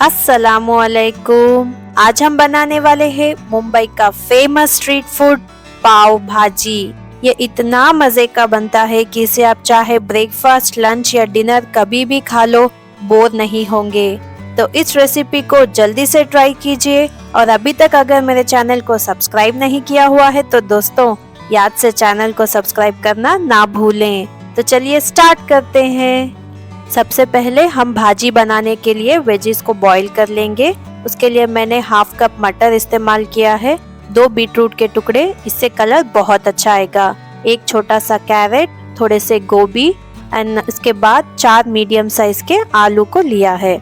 अस्सलामुअलैकुम। आज हम बनाने वाले हैं मुंबई का फेमस स्ट्रीट फूड पाव भाजी। ये इतना मजे का बनता है कि इसे आप चाहे ब्रेकफास्ट, लंच या डिनर कभी भी खा लो, बोर नहीं होंगे। तो इस रेसिपी को जल्दी से ट्राई कीजिए और अभी तक अगर मेरे चैनल को सब्सक्राइब नहीं किया हुआ है तो दोस्तों याद से चैनल को सब्सक्राइब करना ना भूलें। तो चलिए स्टार्ट करते हैं। सबसे पहले हम भाजी बनाने के लिए वेजिस को बॉईल कर लेंगे। उसके लिए मैंने हाफ कप मटर इस्तेमाल किया है, 2 बीटरूट के टुकड़े, इससे कलर बहुत अच्छा आएगा, एक छोटा सा कैरेट, थोड़े से गोभी एंड इसके बाद 4 मीडियम साइज के आलू को लिया है।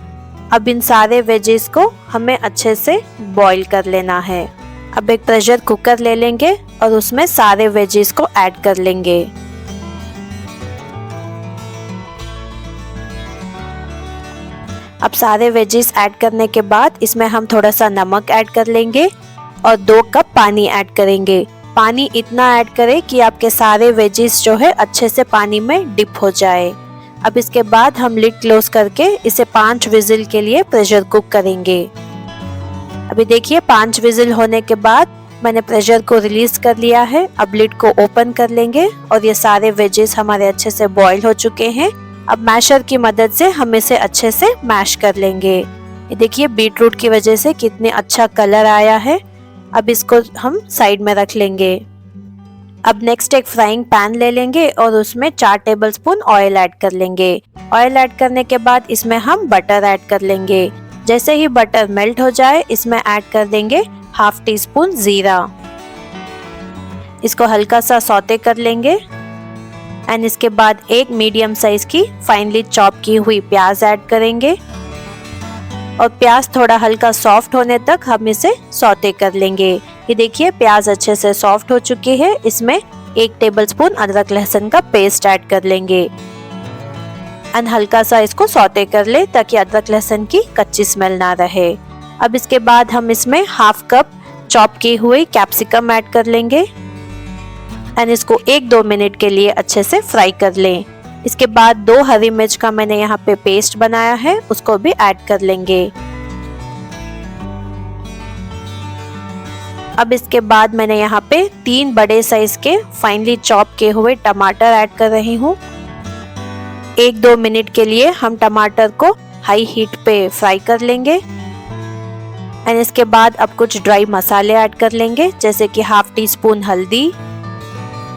अब इन सारे वेजिस को हमें अच्छे से बॉईल कर लेना है। अब एक प्रेशर कुकर ले लेंगे और उसमें सारे वेजिस को ऐड कर लेंगे। अब सारे वेजिस ऐड करने के बाद इसमें हम थोड़ा सा नमक ऐड कर लेंगे और 2 कप पानी ऐड करेंगे। पानी इतना ऐड करें कि आपके सारे वेजिस जो है अच्छे से पानी में डिप हो जाए। अब इसके बाद हम लिड क्लोज करके इसे 5 विजिल के लिए प्रेशर कुक करेंगे। अभी देखिए 5 विजिल होने के बाद मैंने प्रेशर को रिलीज कर लिया है। अब लिड को ओपन कर लेंगे और ये सारे वेजिस हमारे अच्छे से बॉईल हो चुके हैं। अब मैशर की मदद से हम इसे अच्छे से मैश कर लेंगे। ये देखिए बीटरूट की वजह से कितने अच्छा कलर आया है। अब इसको हम साइड में रख लेंगे। अब नेक्स्ट एक फ्राइंग पैन ले लेंगे और उसमें 4 टेबलस्पून ऑयल ऐड कर लेंगे। ऑयल ऐड करने के बाद इसमें हम बटर ऐड कर लेंगे। जैसे ही बटर मेल्ट हो जाए इसमें ऐड कर देंगे हाफ टी स्पून जीरा। इसको हल्का सा सौते कर लेंगे एंड इसके बाद एक मीडियम साइज की फाइनली चॉप की हुई प्याज ऐड करेंगे और प्याज थोड़ा हल्का सॉफ्ट होने तक हम इसे सौते कर लेंगे। ये देखिए प्याज अच्छे से सॉफ्ट हो चुकी है। इसमें 1 टेबलस्पून अदरक लहसुन का पेस्ट ऐड कर लेंगे एंड हल्का सा इसको सौते कर ले ताकि अदरक लहसुन की कच्ची स्मेल ना रहे। अब इसके बाद हम इसमें हाफ कप चॉप की हुई कैप्सिकम ऐड कर लेंगे एंड इसको 1-2 मिनट के लिए अच्छे से फ्राई कर लें। इसके बाद 2 हरी मिर्च का मैंने यहाँ पे पेस्ट बनाया है, उसको भी ऐड कर लेंगे। अब इसके बाद मैंने यहाँ पे 3 बड़े साइज के फाइनली चॉप किए हुए टमाटर ऐड कर रही हूँ। 1-2 मिनट के लिए हम टमाटर को हाई हीट पे फ्राई कर लेंगे एंड इसके बाद अब कुछ ड्राई मसाले ऐड कर लेंगे, जैसे कि हाफ टी स्पून हल्दी,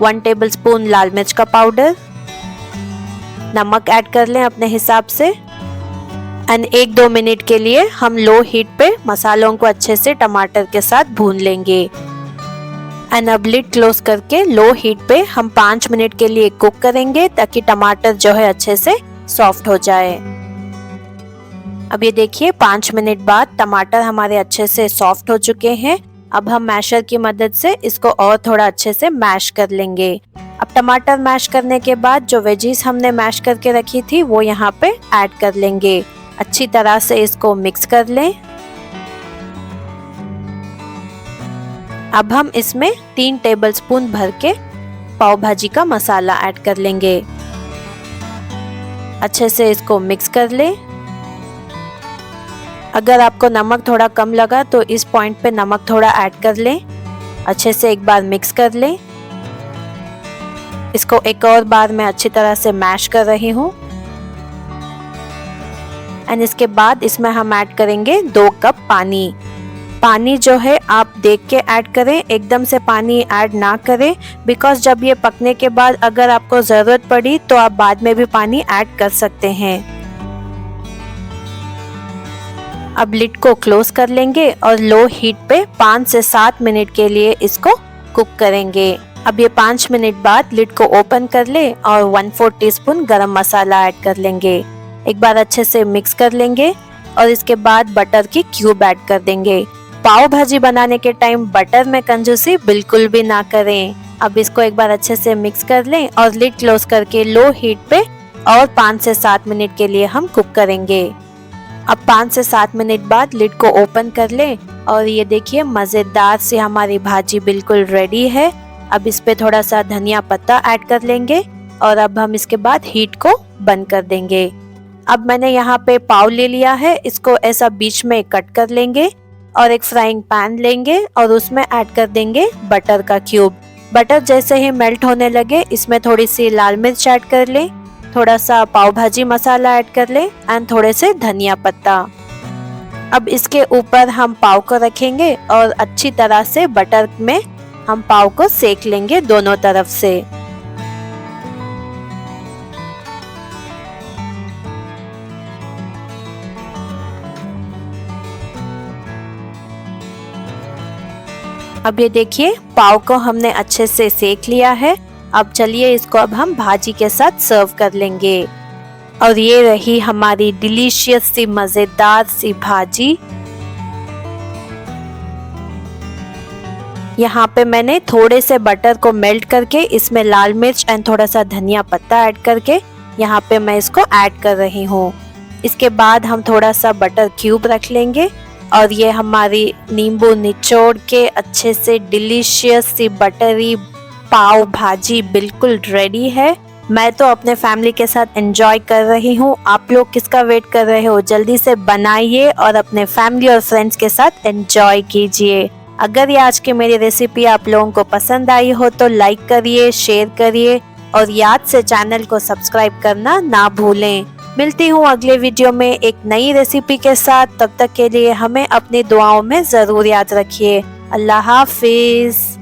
1 टेबलस्पून लाल मिर्च का पाउडर, नमक ऐड कर लें अपने हिसाब से एंड 1-2 मिनट के लिए हम लो हीट पे मसालों को अच्छे से टमाटर के साथ भून लेंगे एंड अब लिड क्लोज करके लो हीट पे हम 5 मिनट के लिए कुक करेंगे ताकि टमाटर जो है अच्छे से सॉफ्ट हो जाए। अब ये देखिए 5 मिनट बाद टमाटर हमारे अच्छे से सॉफ्ट हो चुके हैं। अब हम मैशर की मदद से इसको और थोड़ा अच्छे से मैश कर लेंगे। अब टमाटर मैश करने के बाद जो वेजीज हमने मैश करके रखी थी वो यहाँ पे ऐड कर लेंगे। अच्छी तरह से इसको मिक्स कर लें। अब हम इसमें 3 टेबलस्पून भर के पाव भाजी का मसाला ऐड कर लेंगे। अच्छे से इसको मिक्स कर लें। अगर आपको नमक थोड़ा कम लगा तो इस पॉइंट पे नमक थोड़ा ऐड कर लें। अच्छे से एक बार मिक्स कर लें। इसको एक और बार मैं अच्छी तरह से मैश कर रही हूँ एंड इसके बाद इसमें हम ऐड करेंगे 2 कप पानी। पानी जो है आप देख के ऐड करें, एकदम से पानी ऐड ना करें, बिकॉज जब ये पकने के बाद अगर आपको ज़रूरत पड़ी तो आप बाद में भी पानी ऐड कर सकते हैं। अब लिड को क्लोज कर लेंगे और लो हीट पे 5 से 7 मिनट के लिए इसको कुक करेंगे। अब ये 5 मिनट बाद लिड को ओपन कर ले और 1/4 टीस्पून गरम मसाला ऐड कर लेंगे। एक बार अच्छे से मिक्स कर लेंगे और इसके बाद बटर की क्यूब ऐड कर देंगे। पाव भाजी बनाने के टाइम बटर में कंजूसी बिल्कुल भी ना करें। अब इसको एक बार अच्छे से मिक्स कर लें और लिड क्लोज करके लो हीट पे और 5 से 7 मिनट के लिए हम कुक करेंगे। अब 5 से 7 मिनट बाद लिड को ओपन कर लें और ये देखिए मज़ेदार सी हमारी भाजी बिल्कुल रेडी है। अब इस पे थोड़ा सा धनिया पत्ता ऐड कर लेंगे और अब हम इसके बाद हीट को बंद कर देंगे। अब मैंने यहाँ पे पाव ले लिया है, इसको ऐसा बीच में कट कर लेंगे और एक फ्राइंग पैन लेंगे और उसमें ऐड कर देंगे बटर का क्यूब। बटर जैसे ही मेल्ट होने लगे इसमें थोड़ी सी लाल मिर्च ऐड कर लें, थोड़ा सा पाव भाजी मसाला ऐड कर लें एंड थोड़े से धनिया पत्ता। अब इसके ऊपर हम पाव को रखेंगे और अच्छी तरह से बटर में हम पाव को सेक लेंगे दोनों तरफ से। अब ये देखिए पाव को हमने अच्छे से सेक लिया है। अब चलिए इसको अब हम भाजी के साथ सर्व कर लेंगे। और ये रही हमारी डिलीशियस सी मजेदार सी भाजी। यहाँ पे मैंने थोड़े से बटर को मेल्ट करके इसमें लाल मिर्च एंड थोड़ा सा धनिया पत्ता ऐड करके यहाँ पे मैं इसको ऐड कर रही हूँ। इसके बाद हम थोड़ा सा बटर क्यूब रख लेंगे और ये हमारी नींबू निचोड़ के अच्छे से डिलीशियस सी बटरी पाव भाजी बिल्कुल रेडी है। मैं तो अपने फैमिली के साथ एंजॉय कर रही हूँ। आप लोग किसका वेट कर रहे हो? जल्दी से बनाइए और अपने फैमिली और फ्रेंड्स के साथ एंजॉय कीजिए। अगर ये आज की मेरी रेसिपी आप लोगों को पसंद आई हो तो लाइक करिए, शेयर करिए और याद से चैनल को सब्सक्राइब करना ना भूलें। मिलती हूँ अगले वीडियो में एक नई रेसिपी के साथ। तब तक के लिए हमें अपनी दुआओं में जरूर याद रखिए। अल्लाह हाफिज।